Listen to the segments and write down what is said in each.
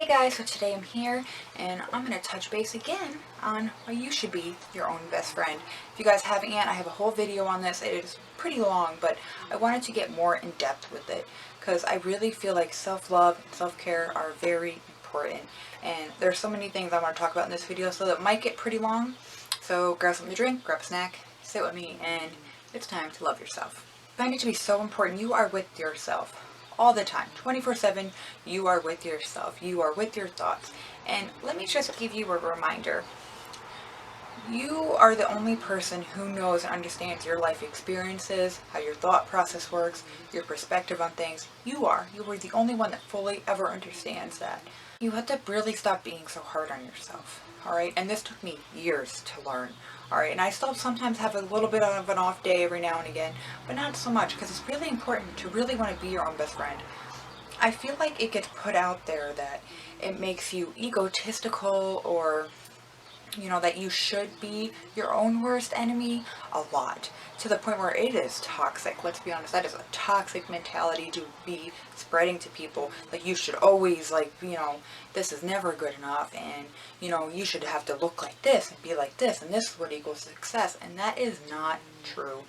Hey guys, so today I'm here and I'm going to touch base again on why you should be your own best friend. If you guys haven't yet, I have a whole video on this. It is pretty long, but I wanted to get more in depth with it because I really feel like self-love and self-care are very important. And there's so many things I want to talk about in this video, so that might get pretty long. So grab something to drink, grab a snack, sit with me, and it's time to love yourself. I find it to be so important. You are with yourself all the time, 24/7. You are with yourself, you are with your thoughts. And let me just give you a reminder, you are the only person who knows and understands your life experiences, how your thought process works, your perspective on things. You are the only one that fully ever understands that. You have to really stop being so hard on yourself. All right, and this took me years to learn. All right, and I still sometimes have a little bit of an off day every now and again, but not so much, because it's really important to really want to be your own best friend. I feel like it gets put out there that it makes you egotistical, or that you should be your own worst enemy a lot, to the point where it is toxic. Let's be honest, that is a toxic mentality to be spreading to people. Like, you should always, this is never good enough, and you should have to look like this and be like this, and this is what equals success. And that is not true.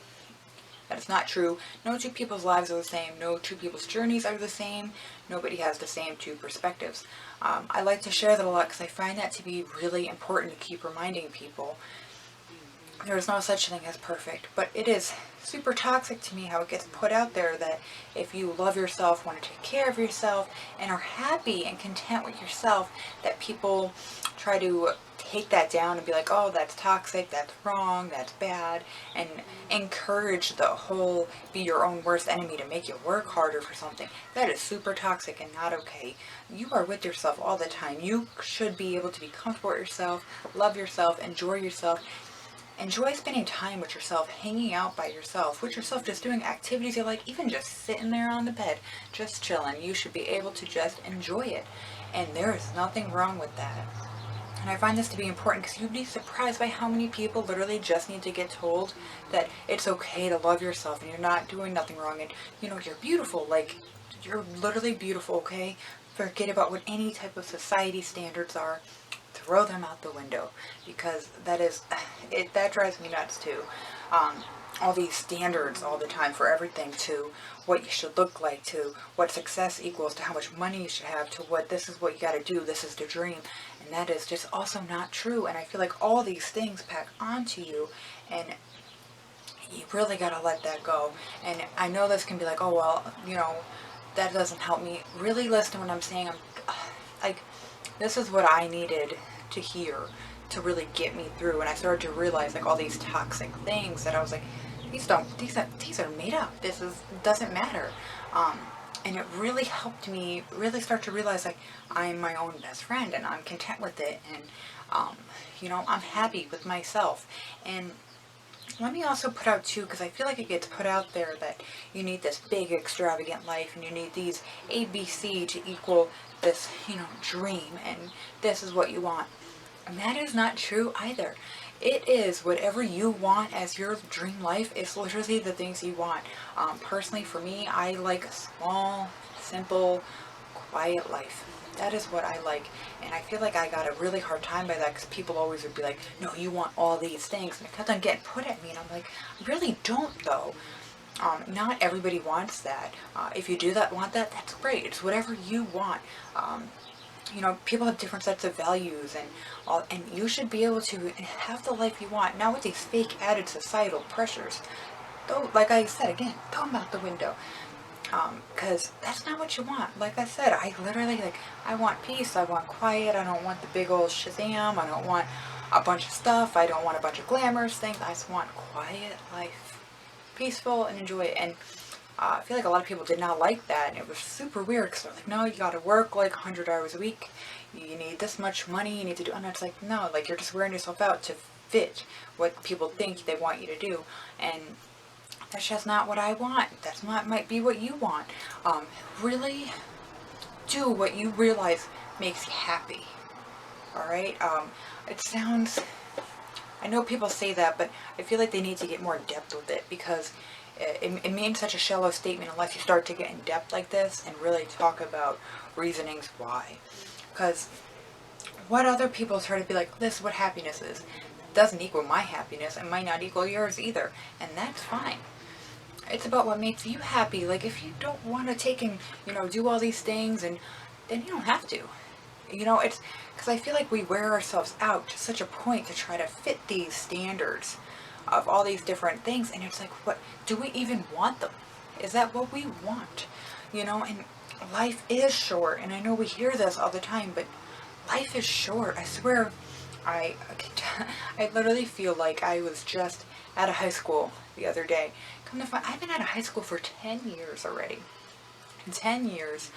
That is not true. No two people's lives are the same. No two people's journeys are the same. Nobody has the same two perspectives. I like to share that a lot because I find that to be really important to keep reminding people. There is no such thing as perfect, but it is super toxic to me how it gets put out there that if you love yourself, want to take care of yourself, and are happy and content with yourself, that people try to take that down and be like, oh, that's toxic, that's wrong, that's bad, and encourage the whole be your own worst enemy to make you work harder for something. That is super toxic and not okay. You are with yourself all the time. You should be able to be comfortable with yourself, love yourself, enjoy yourself. Enjoy spending time with yourself, hanging out by yourself, with yourself, just doing activities you like, even just sitting there on the bed, just chilling. You should be able to just enjoy it. And there is nothing wrong with that. And I find this to be important because you'd be surprised by how many people literally just need to get told that it's okay to love yourself and you're not doing nothing wrong, and you're beautiful. Like, you're literally beautiful, okay? Forget about what any type of society standards are. Throw them out the window, because that drives me nuts too. All these standards all the time for everything, to what you should look like, to what success equals, to how much money you should have, to what this is what you got to do, this is the dream. And that is just also not true. And I feel like all these things pack onto you, and you really got to let that go. And I know this can be like, oh, well, that doesn't help me. Really listen to what I'm saying. This is what I needed to hear to really get me through. And I started to realize, like, all these toxic things that I was like, these are made up. Doesn't matter. And it really helped me really start to realize, like, I'm my own best friend and I'm content with it. And, I'm happy with myself. And let me also put out too, because I feel like it gets put out there that you need this big extravagant life and you need these ABC to equal this, dream, and this is what you want. And that is not true either. It is whatever you want as your dream life is literally the things you want. Personally, for me, I like a small, simple, quiet life. That is what I like. And I feel like I got a really hard time by that, because people always would be like, no, you want all these things. And it kept on getting put at me. And I'm like, I really don't, though. Not everybody wants that. If you want that, that's great. It's whatever you want. People have different sets of values, and you should be able to have the life you want. Now with these fake added societal pressures, though, like I said, again, throw them out the window. Because that's not what you want. Like I said, I literally, I want peace, I want quiet, I don't want the big old Shazam, I don't want a bunch of stuff, I don't want a bunch of glamorous things, I just want quiet life. Peaceful, and enjoy it. And I feel like a lot of people did not like that, and it was super weird, because they're like, no, you gotta work like 100 hours a week, you need this much money, you need to do, and it's like, no, like, you're just wearing yourself out to fit what people think they want you to do. And that's just not what I want. That's not, might be what you want. Really do what you realize makes you happy. Alright? It sounds, I know people say that, but I feel like they need to get more in depth with it, because it means such a shallow statement unless you start to get in depth like this and really talk about reasonings why. Because what other people try to be like, this is what happiness is. It doesn't equal my happiness. It might not equal yours either. And that's fine. It's about what makes you happy. Like, if you don't want to take and, do all these things, and then you don't have to. It's because I feel like we wear ourselves out to such a point to try to fit these standards of all these different things. And it's like, what do we even want them? Is that what we want? And life is short. And I know we hear this all the time, but life is short. I swear, I literally feel like I was just out of high school the other day. Come to find, I've been out of high school for 10 years already. 10 years.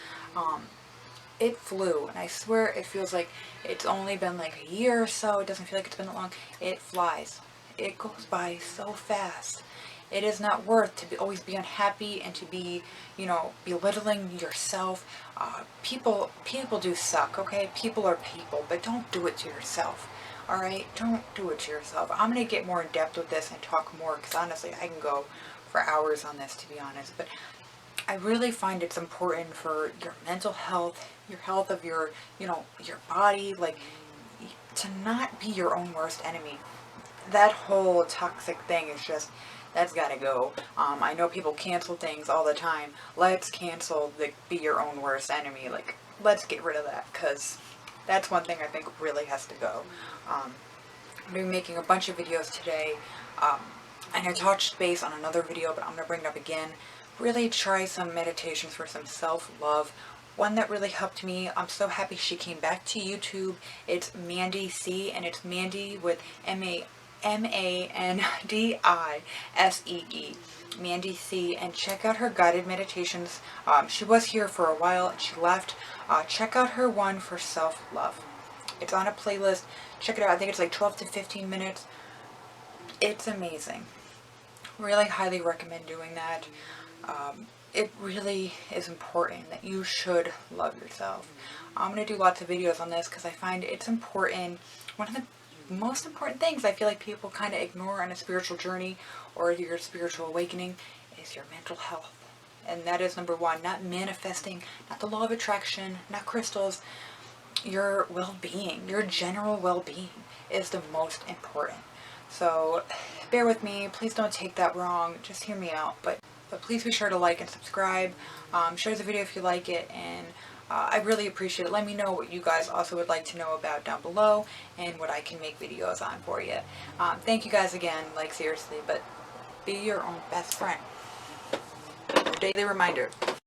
It flew, and I swear it feels like it's only been like a year or so. It doesn't feel like it's been that long. It flies. It goes by so fast. It is not worth to always be unhappy and to be, belittling yourself. People do suck, okay? People are people, but don't do it to yourself. All right? Don't do it to yourself. I'm going to get more in depth with this and talk more, because honestly, I can go for hours on this, to be honest. But I really find it's important for your mental health, your health of your body, like, to not be your own worst enemy. That whole toxic thing is just, that's gotta go. I know people cancel things all the time. Let's cancel the be your own worst enemy. Like, let's get rid of that, because that's one thing I think really has to go. I'm going to be making a bunch of videos today, and I touched base on another video, but I'm going to bring it up again. Really try some meditations for some self-love. One that really helped me, I'm so happy she came back to YouTube. It's Mandy C, and it's Mandy with M-A-N-D-I-S-E-E. Mandy C, and check out her guided meditations. She was here for a while and she left. Check out her one for self-love. It's on a playlist. Check it out. I think it's like 12 to 15 minutes. It's amazing. Really highly recommend doing that. It really is important that you should love yourself. I'm going to do lots of videos on this because I find it's important. One of the most important things I feel like people kind of ignore on a spiritual journey or your spiritual awakening is your mental health. And that is number one. Not manifesting, not the law of attraction, not crystals. Your well-being, your general well-being is the most important. So bear with me. Please don't take that wrong. Just hear me out. But please be sure to like and subscribe. Share the video if you like it, and I really appreciate it. Let me know what you guys also would like to know about down below and what I can make videos on for you. Thank you guys again, like seriously, but be your own best friend. Daily reminder.